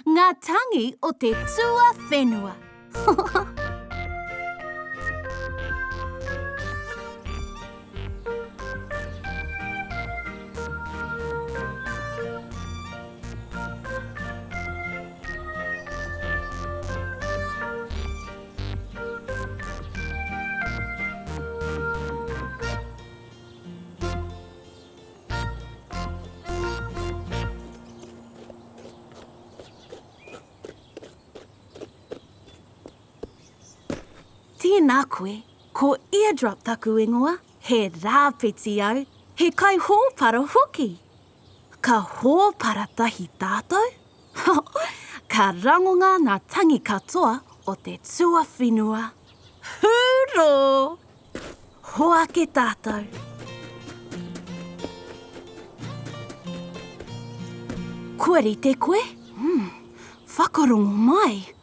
Ngā tangi o te tua whenua. Tēnā koe, ko eardrop taku ingoa, he rāpeti au, he kai hōpara hoki. Ka hōpara tahi tātou? Ka rangonga ngā tangi katoa o te tua whenua. Hūrō! Hoake tātou. Kua rite koe? Whakarongo mai.